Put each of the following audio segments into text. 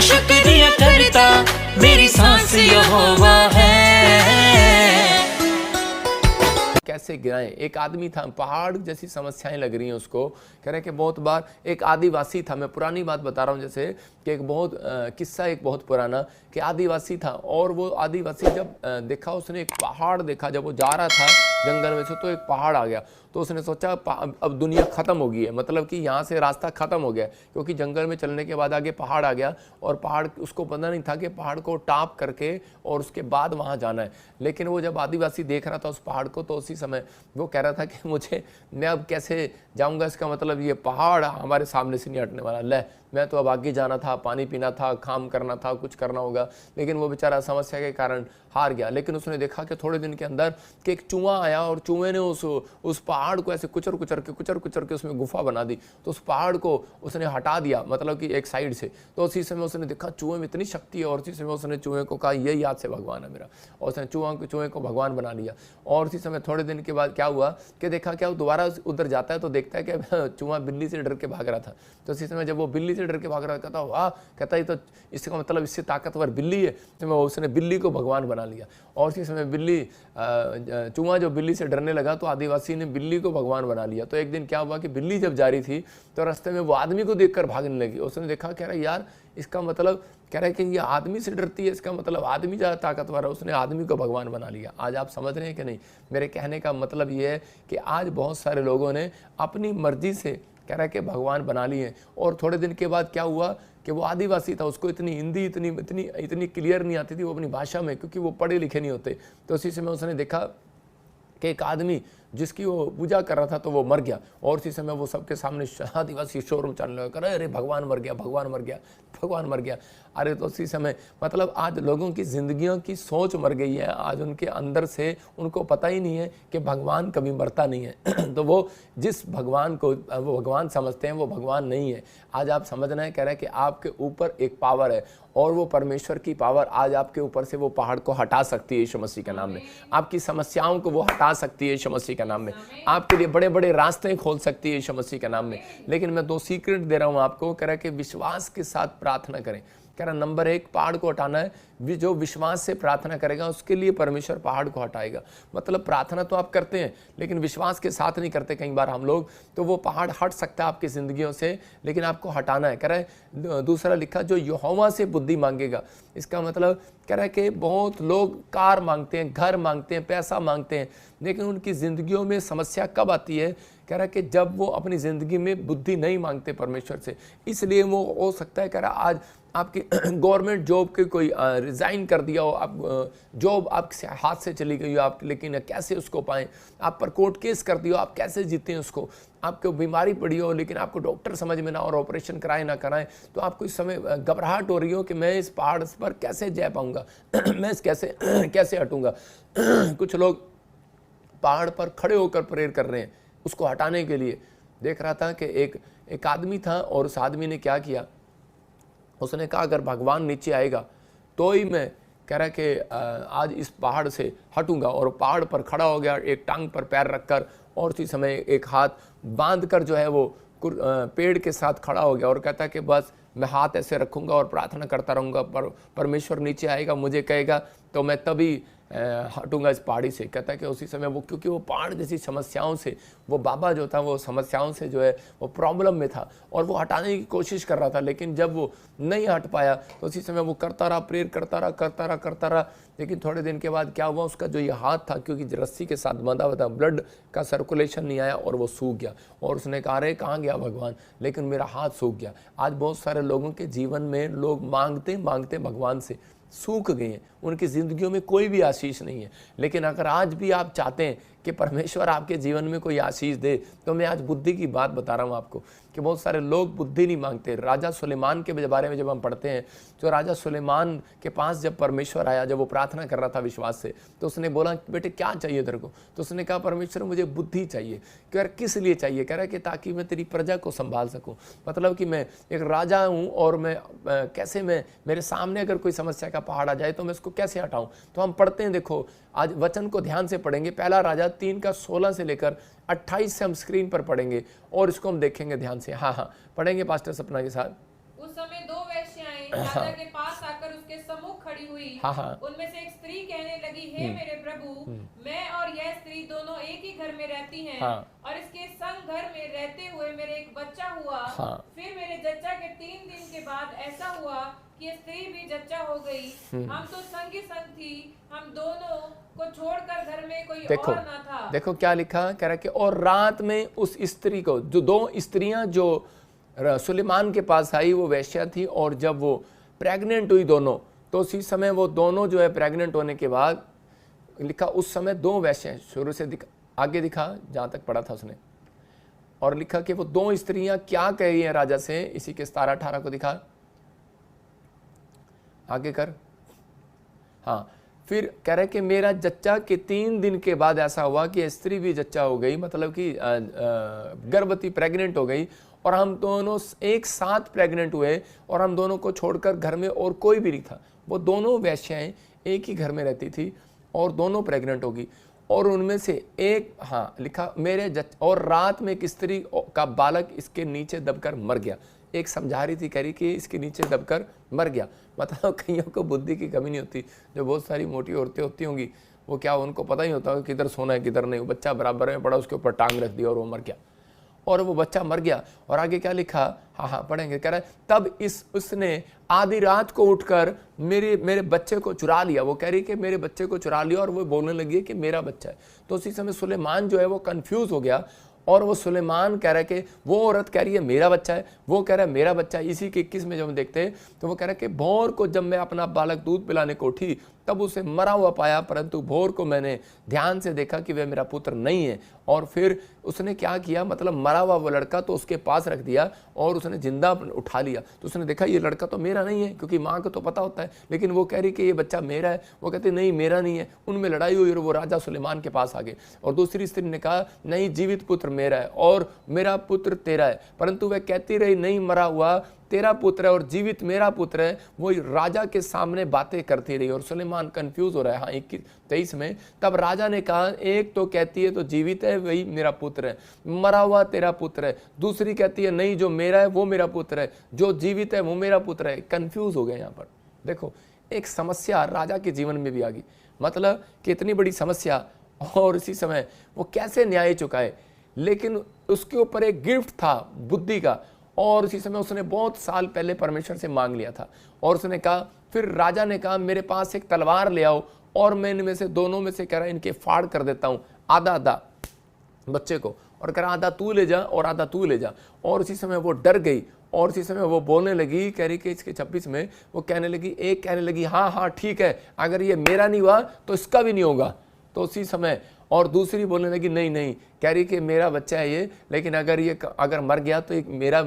शुक्रिया करता, मेरी सांस यहोवा है। कैसे गिराएं। एक आदमी था, पहाड़ जैसी समस्याएं लग रही हैं उसको, कह रहे कि बहुत बार एक आदिवासी था, मैं पुरानी बात बता रहा हूँ, जैसे कि एक बहुत किस्सा एक बहुत पुराना कि आदिवासी था और वो आदिवासी जब देखा, उसने एक पहाड़ देखा, जब वो जा रहा था जंगल में से तो एक पहाड़ आ गया, तो उसने सोचा अब दुनिया ख़त्म हो गई है, मतलब कि यहाँ से रास्ता ख़त्म हो गया, क्योंकि जंगल में चलने के बाद आगे पहाड़ आ गया और पहाड़ उसको पता नहीं था कि पहाड़ को टॉप करके और उसके बाद वहाँ जाना है। लेकिन वो जब आदिवासी देख रहा था उस पहाड़ को, तो उसी समय वो कह रहा था कि मैं अब कैसे जाऊँगा, इसका मतलब ये पहाड़ हमारे सामने से नहीं हटने वाला, ले मैं तो अब आगे जाना था, पानी पीना था, काम करना था, कुछ करना होगा। लेकिन वो बेचारा समस्या के कारण हार गया। लेकिन उसने देखा कि थोड़े दिन के अंदर कि एक चूहा आया और चूहे ने उस पहाड़ को ऐसे कुचर कुचर के उसमें गुफा बना दी, तो उस पहाड़ को उसने हटा दिया, मतलब कि एक साइड से। तो उसी समय उसने देखा चूहे में इतनी शक्ति है, और उसी समय उसने चूहे को कहा यही याद से भगवान है मेरा, और उसने चूहे को भगवान बना लिया। और उसी समय थोड़े दिन के बाद क्या हुआ कि देखा क्या दोबारा उधर जाता है तो देखता है कि चूहा बिल्ली से डर के भाग रहा था। तो उसी समय जब वो बिल्ली से डर के भाग रहा था, कहता वाह, कहता ये तो इसका मतलब इससे ताकतवर बिल्ली है, तो उसने बिल्ली को भगवान बना लिया। और उसी समय चूहा जो बिल्ली से डरने लगा, तो आदिवासी ने बिल्ली को भगवान बना लिया। तो एक दिन क्या हुआ कि बिल्ली जब जा रही थी तो रास्ते में वो आदमी को देखकर भागने लगी। उसने देखा, कह रहा यार इसका मतलब, कह रहा है कि ये आदमी से डरती है, इसका मतलब आदमी ज़्यादा ताकतवर है, उसने आदमी को भगवान बना लिया। आज आप समझ रहे हैं कि नहीं? मेरे कहने का मतलब ये है कि आज बहुत सारे लोगों ने अपनी मर्जी से, कह रहा है कि भगवान बना लिए। और थोड़े दिन के बाद क्या हुआ कि वो आदिवासी था, उसको इतनी हिंदी इतनी क्लियर नहीं आती थी वो अपनी भाषा में, क्योंकि वो पढ़े लिखे नहीं होते। तो उसी समय उसने देखा कि एक आदमी जिसकी वो पूजा कर रहा था तो वो मर गया, और उसी समय वो सबके सामने आदिवासी शोर मचाने लगा, कर अरे भगवान मर गया, भगवान मर गया, भगवान मर गया। अरे तो उसी समय मतलब आज लोगों की ज़िंदगियों की सोच मर गई है, आज उनके अंदर से उनको पता ही नहीं है कि भगवान कभी मरता नहीं है। तो वो जिस भगवान को वो भगवान समझते हैं वो भगवान नहीं है। आज आप समझना है, कह रहा है कि आपके ऊपर एक पावर है, और वो परमेश्वर की पावर आज आपके ऊपर से वो पहाड़ को हटा सकती है यीशु मसीह के नाम में। आपकी समस्याओं को वो हटा सकती है यीशु मसीह के नाम में। आपके लिए बड़े बड़े रास्ते खोल सकती है यीशु मसीह के नाम में। लेकिन मैं 2 सीक्रेट दे रहा हूं आपको, कह रहा है कि विश्वास के साथ प्रार्थना करें। कह रहा नंबर 1 पहाड़ को हटाना है, जो विश्वास से प्रार्थना करेगा उसके लिए परमेश्वर पहाड़ को हटाएगा। मतलब प्रार्थना तो आप करते हैं लेकिन विश्वास के साथ नहीं करते कई बार हम लोग, तो वो पहाड़ हट सकता है आपकी जिंदगियों से, लेकिन आपको हटाना है। कह रहा है दूसरा लिखा, जो यहोवा से बुद्धि मांगेगा। इसका मतलब कह रहा है कि बहुत लोग कार मांगते हैं, घर मांगते हैं, पैसा मांगते हैं, लेकिन उनकी ज़िंदगियों में समस्या कब आती है? कह रहा है कि जब वो अपनी ज़िंदगी में बुद्धि नहीं मांगते परमेश्वर से। इसलिए वो हो सकता है, कह रहा आज आपकी गवर्नमेंट जॉब के कोई रिज़ाइन कर दिया हो, आप जॉब आपके हाथ से चली गई हो, आप लेकिन कैसे उसको पाएं, आप पर कोर्ट केस कर दिया हो, आप कैसे जीतें उसको, आपको बीमारी पड़ी हो लेकिन आपको डॉक्टर समझ में ना और ऑपरेशन कराए ना कराएं, तो आपको इस समय घबराहट हो रही हो कि मैं इस पहाड़ पर कैसे जा पाऊँगा, मैं इस कैसे हटूँगा। कुछ लोग पहाड़ पर खड़े होकर प्रेयर कर रहे हैं उसको हटाने के लिए। देख रहा था कि एक आदमी था, और उस आदमी ने क्या किया, उसने कहा अगर भगवान नीचे आएगा तो ही मैं, कह रहा है कि आज इस पहाड़ से हटूंगा। और पहाड़ पर खड़ा हो गया, एक टांग पर पैर रखकर, और उसी समय एक हाथ बांध कर जो है वो पेड़ के साथ खड़ा हो गया, और कहता है कि बस मैं हाथ ऐसे रखूंगा और प्रार्थना करता रहूँगा, परमेश्वर नीचे आएगा, मुझे कहेगा तो मैं तभी हटूंगा इस पहाड़ी से। कहता है कि उसी समय वो, क्योंकि वो पहाड़ जैसी समस्याओं से, वो बाबा जो था वो समस्याओं से जो है वो प्रॉब्लम में था, और वो हटाने की कोशिश कर रहा था, लेकिन जब वो नहीं हट पाया तो उसी समय वो करता रहा, प्रेयर करता रहा। लेकिन थोड़े दिन के बाद क्या हुआ, उसका जो ये हाथ था, क्योंकि रस्सी के साथ बंधा हुआ था, ब्लड का सर्कुलेशन नहीं आया और वो सूख गया। और उसने कहा अरे कहाँ गया भगवान, लेकिन मेरा हाथ सूख गया। आज बहुत सारे लोगों के जीवन में लोग मांगते मांगते भगवान से सूख गए हैं, उनकी ज़िंदगियों में कोई भी आशीष नहीं है। लेकिन अगर आज भी आप चाहते हैं कि परमेश्वर आपके जीवन में कोई आशीष दे, तो मैं आज बुद्धि की बात बता रहा हूँ आपको कि बहुत सारे लोग बुद्धि नहीं मांगते। राजा सुलेमान के बारे में जब हम पढ़ते हैं, तो राजा सुलेमान के पास जब परमेश्वर आया, जब वो प्रार्थना कर रहा था विश्वास से, तो उसने बोला बेटे क्या चाहिए तेरे को? तो उसने कहा परमेश्वर मुझे बुद्धि चाहिए। कह रहा किस लिए चाहिए? कह रहा है कि ताकि मैं तेरी प्रजा को संभाल सकूँ। मतलब कि मैं एक राजा हूँ और मैं कैसे, मैं मेरे सामने अगर कोई समस्या का पहाड़ आ जाए तो मैं इसको कैसे हटाऊँ। तो हम पढ़ते हैं, देखो आज वचन को ध्यान से पढ़ेंगे, पहला राजा 3:16 से लेकर 28 से हम स्क्रीन पर पढ़ेंगे और इसको हम देखेंगे ध्यान से। हाँ पढ़ेंगे पास्टर सपना के साथ। उस समय 2 वेश्याएं राजा के पास आकर उसके सम्मुख खड़ी हुई। हाँ, हाँ। उनमें से एक स्त्री कहने लगी, हे मेरे प्रभु, मैं और यह स्त्री दोनों एक ही घर में रहती हैं, हाँ। और इसके संग घर में रहते हुए मेरे एक बच्चा हुआ। हाँ। फिर मेरे जच्चा के 3 दिन के बाद ऐसा हुआ कि ये स्त्री भी जच्चा हो गई। हम तो संग ही संग थी, हम दोनों को छोड़कर घर में कोई देखो, और न था। देखो क्या लिखा, कह रहा कि और रात में उस स्त्री को, जो 2 स्त्रियां जो सुलेमान के पास आई वो वेश्या थी, और जब वो प्रेग्नेंट हुई दोनों, तो उसी समय वो दोनों जो है प्रेग्नेंट होने के बाद लिखा उस समय 2 वेश्या, शुरू से आगे दिखा जहां तक पढ़ा था उसने, और लिखा कि वो 2 स्त्रियां क्या कह रही हैं राजा से, इसी के 17-18 को दिखा, आगे कर। हाँ, फिर कह रहे कि मेरा जच्चा के 3 दिन के बाद ऐसा हुआ कि स्त्री भी जच्चा हो गई, मतलब कि गर्भवती प्रेग्नेंट हो गई, और हम दोनों एक साथ प्रेग्नेंट हुए, और हम दोनों को छोड़कर घर में और कोई भी नहीं था। वो दोनों वेश्याएं एक ही घर में रहती थी और दोनों प्रेग्नेंट होगी, और उनमें से एक, हाँ लिखा मेरे और रात में एक स्त्री का बालक इसके नीचे दबकर मर गया। एक समझा रही थी, कह रही कि इसके नीचे दबकर मर गया, मतलब कईयों को बुद्धि की कमी नहीं होती। जो बहुत सारी मोटी औरतें होती होंगी, वो क्या उनको पता ही होता है किधर सोना है किधर नहीं, वो बच्चा बराबर में पड़ा, उसके ऊपर टांग रख दिया और वो मर गया, और वो बच्चा मर गया। और आगे क्या लिखा, हाँ पढ़ेंगे, कह रहा है तब उसने आधी रात को उठकर मेरे बच्चे को चुरा लिया। वो कह रही कि मेरे बच्चे को चुरा लिया, और वो बोलने लगी कि मेरा बच्चा है। तो उसी समय सुलेमान जो है वो कंफ्यूज हो गया, और वो सुलेमान कह रहा है कि वो औरत कह रही है मेरा बच्चा है, वो कह रहा है मेरा बच्चा है। इसी के 21 में जब हम देखते हैं तो वो कह रहा है कि भोर को जब मैं अपना बालक दूध पिलाने को उठी तब उसे मरा हुआ पाया, परंतु भोर को मैंने ध्यान से देखा कि वह मेरा पुत्र नहीं है। और फिर उसने क्या किया, मतलब मरा हुआ वो लड़का तो उसके पास रख दिया, और उसने जिंदा उठा लिया। तो उसने देखा ये लड़का तो मेरा नहीं है, क्योंकि माँ को तो पता होता है, लेकिन वो कह रही कि ये बच्चा मेरा है, वो कहती नहीं मेरा नहीं है। उनमें लड़ाई हुई और वो राजा सुलेमान के पास आ गए, और दूसरी स्त्री ने कहा नहीं जीवित पुत्र मेरा है और मेरा पुत्र तेरा है, परंतु वह कहती रही नहीं मरा हुआ तेरा पुत्र है और जीवित मेरा पुत्र है। वो राजा के सामने बातें करती रही, और सुलेमान कंफ्यूज हो रहा है। हाँ 21-23 में तब राजा ने कहा एक तो कहती है तो जीवित है वही मेरा पुत्र है, मरा हुआ तेरा पुत्र है। दूसरी कहती है नहीं जो मेरा है वो मेरा पुत्र है, जो जीवित है वो मेरा पुत्र है। कंफ्यूज हो गए यहाँ पर। देखो एक समस्या राजा के जीवन में भी आ गई, मतलब कि इतनी बड़ी समस्या, और इसी समय वो कैसे न्याय चुकाए। लेकिन उसके ऊपर एक गिफ्ट था बुद्धि का, और उसी समय उसने बहुत साल पहले परमेश्वर से मांग लिया था। और उसने कहा, फिर राजा ने कहा मेरे पास एक तलवार ले आओ, और मैं इनमें से दोनों में से कह रहा इनके फाड़ कर देता हूँ, आधा आधा बच्चे को, और कह रहा आधा तू ले जा और आधा तू ले जा। और उसी समय वो डर गई, और उसी समय वो बोलने लगी, कह रही कि इसके 26 में वो कहने लगी, एक कहने लगी हाँ ठीक है, अगर ये मेरा नहीं हुआ तो इसका भी नहीं होगा। तो उसी समय और दूसरी बोलने लगी नहीं, कह रही कि मेरा बच्चा है ये, लेकिन अगर मर गया तो एक मेरा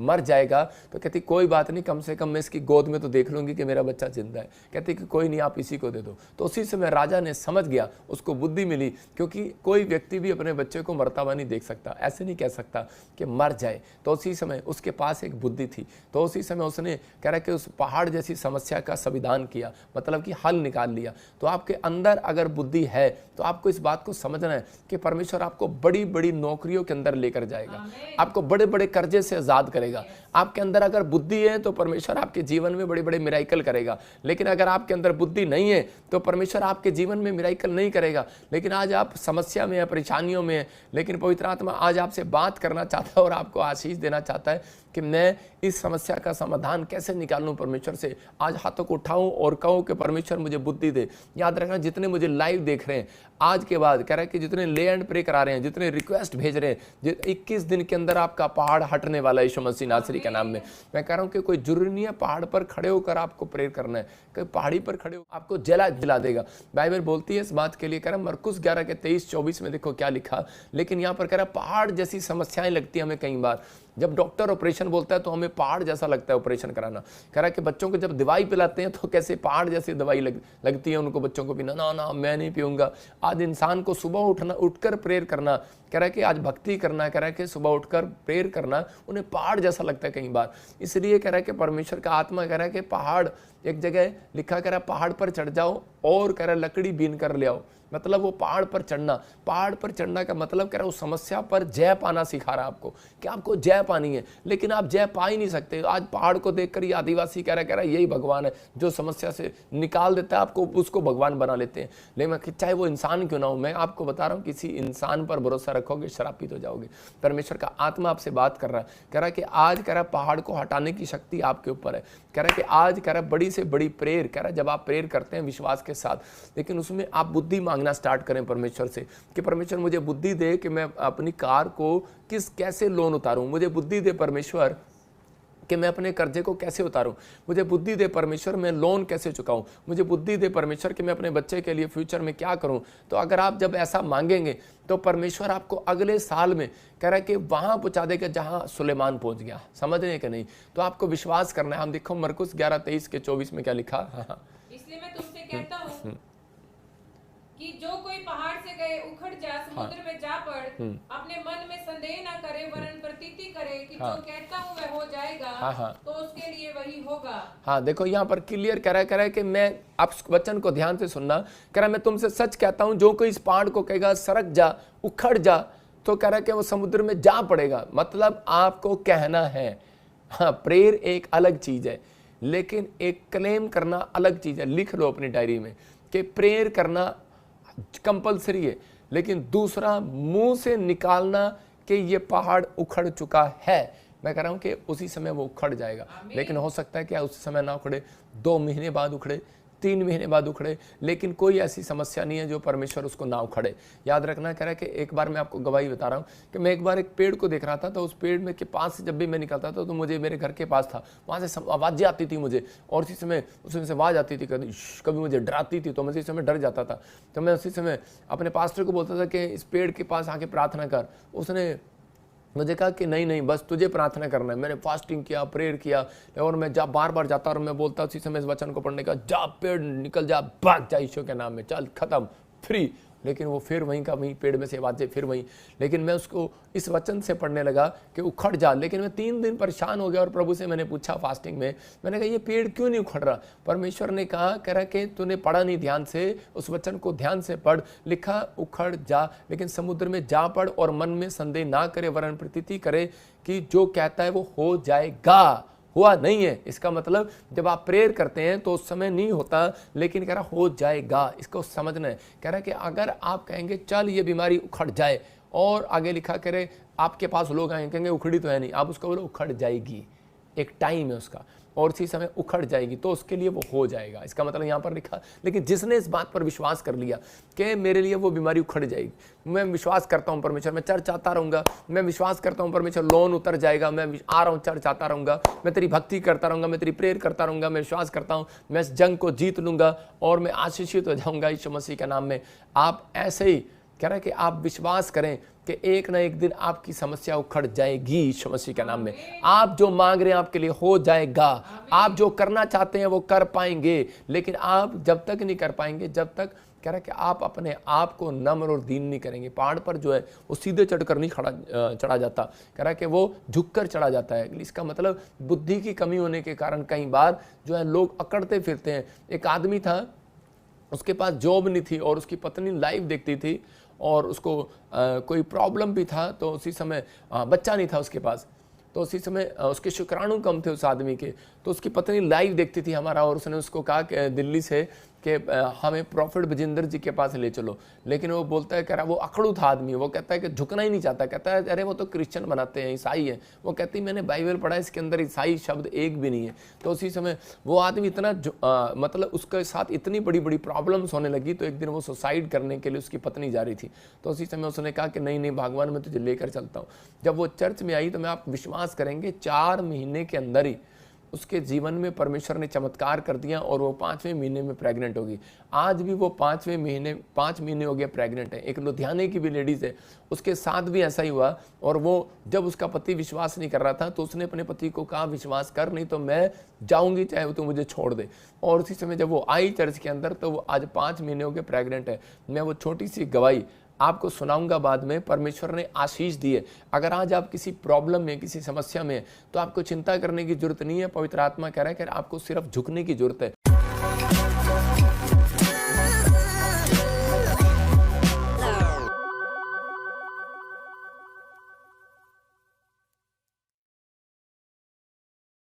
मर जाएगा। तो कहती कोई बात नहीं, कम से कम मैं इसकी गोद में तो देख लूंगी कि मेरा बच्चा जिंदा है। कहती कि कोई नहीं आप इसी को दे दो। तो उसी समय राजा ने समझ गया, उसको बुद्धि मिली, क्योंकि कोई व्यक्ति भी अपने बच्चे को मरता हुआ नहीं देख सकता, ऐसे नहीं कह सकता कि मर जाए। तो उसी समय उसके पास एक बुद्धि थी, तो उसी समय उसने कह रहा कि उस पहाड़ जैसी समस्या का संविधान किया, मतलब कि हल निकाल लिया। तो आपके अंदर अगर बुद्धि है तो आपको इस बात को समझना है कि परमेश्वर आपको बड़ी बड़ी नौकरियों के अंदर लेकर जाएगा, आपको बड़े बड़े कर्जे से आजाद करेगा। आपके अंदर अगर बुद्धि है तो परमेश्वर आपके जीवन में बड़े बड़े मिराइकल करेगा, लेकिन अगर आपके अंदर बुद्धि नहीं है तो परमेश्वर आपके जीवन में मिराइकल नहीं करेगा। लेकिन आज आप समस्या में है, परेशानियों में है, लेकिन पवित्र आत्मा आज आपसे बात करना चाहता है और आपको आशीष देना चाहता है कि मैं इस समस्या का समाधान कैसे निकालूं परमेश्वर से। आज हाथों को उठाऊं और कहूं कि परमेश्वर मुझे बुद्धि दे। याद रखना, जितने मुझे लाइव देख रहे हैं आज के बाद, कह रहा है कि जितने ले एंड प्रे करा रहे हैं, जितने रिक्वेस्ट भेज रहे हैं, 21 दिन के अंदर आपका पहाड़ हटने वाला है यीशु मसीह नासरी के नाम में। मैं कह रहा हूं कि कोई जरूरी नहीं है पहाड़ पर खड़े होकर आपको प्रेयर करना है, कि पहाड़ी पर खड़े हो आपको जला देगा। बाइबल बोलती है इस बात के लिए, कह रहा मरकुस 11 के 23-24 में देखो क्या लिखा। लेकिन यहाँ पर कह रहा पहाड़ जैसी समस्याएं लगती है हमें कई बार। जब डॉक्टर ऑपरेशन बोलता है तो हमें पहाड़ जैसा लगता है ऑपरेशन कराना। कह रहा है कि बच्चों को जब दवाई पिलाते हैं तो कैसे पहाड़ जैसी दवाई लगती है उनको, बच्चों को भी ना मैं नहीं पीऊंगा। आज इंसान को सुबह उठकर प्रेयर करना, कह रहा है कि आज भक्ति करना, कह रहा है कि सुबह उठकर प्रेयर करना उन्हें पहाड़ जैसा लगता है कई बार। इसलिए कह रहा है कि परमेश्वर का आत्मा कह रहा है कि पहाड़, एक जगह लिखा कह रहा है पहाड़ पर चढ़ जाओ और कह रहा है लकड़ी बीन कर ले आओ। मतलब वो पहाड़ पर चढ़ना, पहाड़ पर चढ़ना का मतलब कह रहा है उस समस्या पर जय पाना सिखा रहा है आपको कि आपको जय पानी है, लेकिन आप जय पा ही नहीं सकते। आज पहाड़ को देखकर ये आदिवासी कह रहा है यही भगवान है जो समस्या से निकाल देता है आपको, उसको भगवान बना लेते हैं। लेकिन चाहे वो इंसान क्यों ना हो, मैं आपको बता रहा हूँ किसी इंसान पर भरोसा रखोगे श्रापित हो जाओगे। परमेश्वर का आत्मा आपसे बात कर रहा है, कह रहा है कि आज कह रहा है पहाड़ को हटाने की शक्ति आपके ऊपर है। कह रहा है कि आज कह रहा है बड़ी से बड़ी प्रेयर, कह रहा है जब आप प्रेयर करते हैं विश्वास के साथ, लेकिन उसमें आप बुद्धि मांगना स्टार्ट करें परमेश्वर से कि परमेश्वर मुझे बुद्धि दे कि मैं अपनी कार को कैसे लोन उतारूं, मुझे बुद्धि दे परमेश्वर कि मैं अपने कर्जे को कैसे उतारूं, मुझे बुद्धि दे परमेश्वर मैं लोन कैसे चुकाऊं, मुझे बुद्धि दे परमेश्वर कि मैं अपने बच्चे के लिए फ्यूचर में क्या करूं। तो अगर आप जब ऐसा मांगेंगे तो परमेश्वर आपको अगले साल में कह रहा है कि वहां पहुंचा देगा जहां सुलेमान पहुंच गया। समझ रहे हैं कि नहीं? तो आपको विश्वास करना है। हम देखो मरकुस 11:23-24 में क्या लिखा। हाँ, इसलिए मैं तुमसे कहता हूँ कि जो कोई पहाड़ से गए उखड़ जा, समुद्र में जा पड़, अपने मन में संदेह ना करे वरन प्रतीति करे कि जो कहता हूँ वह हो जाएगा, तो उसके लिए वही होगा। हाँ, देखो यहाँ पर क्लियर कह रहा है कि मैं, आप वचन को ध्यान से सुनना, कह रहा है मैं तुमसे सच कहता हूँ जो कोई इस पहाड़ को कहेगा सरक जा, उखड़ जा, तो कह रहा है कि वो समुद्र में जा पड़ेगा। मतलब आपको कहना है। हाँ, प्रेयर एक अलग चीज है, लेकिन एक क्लेम करना अलग चीज है। लिख लो अपनी डायरी में कि प्रेयर करना कंपलसरी है, लेकिन दूसरा मुंह से निकालना कि ये पहाड़ उखड़ चुका है। मैं कह रहा हूं कि उसी समय वो उखड़ जाएगा, लेकिन हो सकता है कि उस समय ना उखड़े, 2 महीने बाद उखड़े, 3 महीने बाद उखड़े, लेकिन कोई ऐसी समस्या नहीं है जो परमेश्वर उसको ना उखड़े। याद रखना, कह रहा है कि एक बार मैं आपको गवाही बता रहा हूँ कि मैं एक बार एक पेड़ को देख रहा था, तो उस पेड़ में के पास से जब भी मैं निकलता था तो मुझे, मेरे घर के पास था, वहाँ से आवाज़ें आती थी मुझे, और उसी समय उसमें से आवाज़ आती थी, कभी मुझे डराती थी, तो मैं उसी समय डर जाता था। तो मैं उसी समय अपने पास्टर को बोलता था कि इस पेड़ के पास आके प्रार्थना कर। उसने मुझे कहा कि नहीं नहीं, बस तुझे प्रार्थना करना है। मैंने फास्टिंग किया, प्रेयर किया, और मैं बार बार जाता और मैं बोलता उसी समय इस वचन को पढ़ने का, जा पेड़ निकल जा, भाग जा यीशु के नाम में, चल खत्म, फ्री। लेकिन वो फिर वहीं का वहीं, पेड़ में से आवाज़ें फिर वहीं। लेकिन मैं उसको इस वचन से पढ़ने लगा कि उखड़ जा। लेकिन मैं 3 दिन परेशान हो गया और प्रभु से मैंने पूछा फास्टिंग में, मैंने कहा ये पेड़ क्यों नहीं उखड़ रहा? परमेश्वर ने कहा, कह रहा कि तूने पढ़ा नहीं ध्यान से, उस वचन को ध्यान से पढ़। लिखा उखड़ जा, लेकिन समुद्र में जा पड़ और मन में संदेह ना करे वरन प्रतीति करे कि जो कहता है वो हो जाएगा। हुआ नहीं है, इसका मतलब जब आप प्रेयर करते हैं तो उस समय नहीं होता, लेकिन कह रहा हो जाएगा। इसको समझना है। कह रहा है कि अगर आप कहेंगे चल ये बीमारी उखड़ जाए, और आगे लिखा करे आपके पास लोग आएंगे कहेंगे उखड़ी तो है नहीं, आप उसको बोलो उखड़ जाएगी, एक टाइम है उसका, और इसी समय उखड़ जाएगी, तो उसके लिए वो हो जाएगा। इसका मतलब यहाँ पर लिखा, लेकिन जिसने इस बात पर विश्वास कर लिया कि मेरे लिए वो बीमारी उखड़ जाएगी, मैं विश्वास करता हूँ परमेश्वर, मैं चर्च आता रहूँगा, मैं विश्वास करता हूँ परमेश्वर लोन उतर जाएगा, मैं आ रहा हूँ चर्च आता रहूँगा, मैं तेरी भक्ति करता रहूँगा, मैं तेरी प्रेयर करता रहूँगा, मैं विश्वास करता हूँ मैं इस जंग को जीत लूँगा और मैं आशीषित हो जाऊँगा यीशु मसीह के नाम में। आप ऐसे ही कह रहा है कि आप विश्वास करें कि एक ना एक दिन आपकी समस्या उखड़ जाएगी यीशु मसीह के नाम में। आप जो मांग रहे हैं आपके लिए हो जाएगा। आप जो करना चाहते हैं वो कर पाएंगे, लेकिन आप जब तक नहीं कर पाएंगे जब तक, कह रहा है कि आप अपने आप को नम्र और दीन नहीं करेंगे। पहाड़ पर जो है वो सीधे चढ़कर नहीं चढ़ा जाता, कह रहा है कि वो झुककर चढ़ा जाता है। इसका मतलब बुद्धि की कमी होने के कारण कई बार जो है लोग अकड़ते फिरते हैं। एक आदमी था, उसके पास जॉब नहीं थी और उसकी पत्नी लाइव देखती थी और उसको कोई प्रॉब्लम भी था, तो उसी समय बच्चा नहीं था उसके पास, तो उसी समय उसके शुक्राणु कम थे उस आदमी के, तो उसकी पत्नी लाइव देखती थी हमारा, और उसने उसको कहा कि दिल्ली से कि हमें प्रॉफिट बजिंदर जी के पास ले चलो। लेकिन वो बोलता है, कह रहा वो अकड़ू था आदमी, वो कहता है कि झुकना ही नहीं चाहता, कहता है अरे वो तो क्रिश्चियन बनाते हैं, ईसाई है। वो कहती मैंने बाइबल पढ़ा, इसके अंदर ईसाई शब्द एक भी नहीं है। तो उसी समय वो आदमी इतना मतलब उसके साथ इतनी बड़ी बड़ी प्रॉब्लम्स होने लगी, तो एक दिन वो सुसाइड करने के लिए उसकी पत्नी जा रही थी। तो उसी समय उसने कहा कि नहीं नहीं भगवान मैं तुझे लेकर चलता हूँ। जब वो चर्च में आई तो मैं आप विश्वास करेंगे 4 महीने के अंदर ही उसके जीवन में परमेश्वर ने चमत्कार कर दिया और वो 5वें महीने में प्रेग्नेंट होगी। आज भी वो 5 महीने हो गए प्रेग्नेंट है। एक लुधियाने की भी लेडीज़ है, उसके साथ भी ऐसा ही हुआ, और वो जब उसका पति विश्वास नहीं कर रहा था तो उसने अपने पति को कहा विश्वास कर, नहीं तो मैं जाऊंगी चाहे वो तो मुझे छोड़ दे। और उसी समय जब वो आई चर्च के अंदर तो वो आज 5 महीने हो गए प्रेग्नेंट है। मैं वो छोटी सी गवाही आपको सुनाऊंगा बाद में। परमेश्वर ने आशीष दी है। अगर आज आप किसी प्रॉब्लम में, किसी समस्या में, तो आपको चिंता करने की जरूरत नहीं है। पवित्र आत्मा कह रहा है कि आपको सिर्फ झुकने की जरूरत है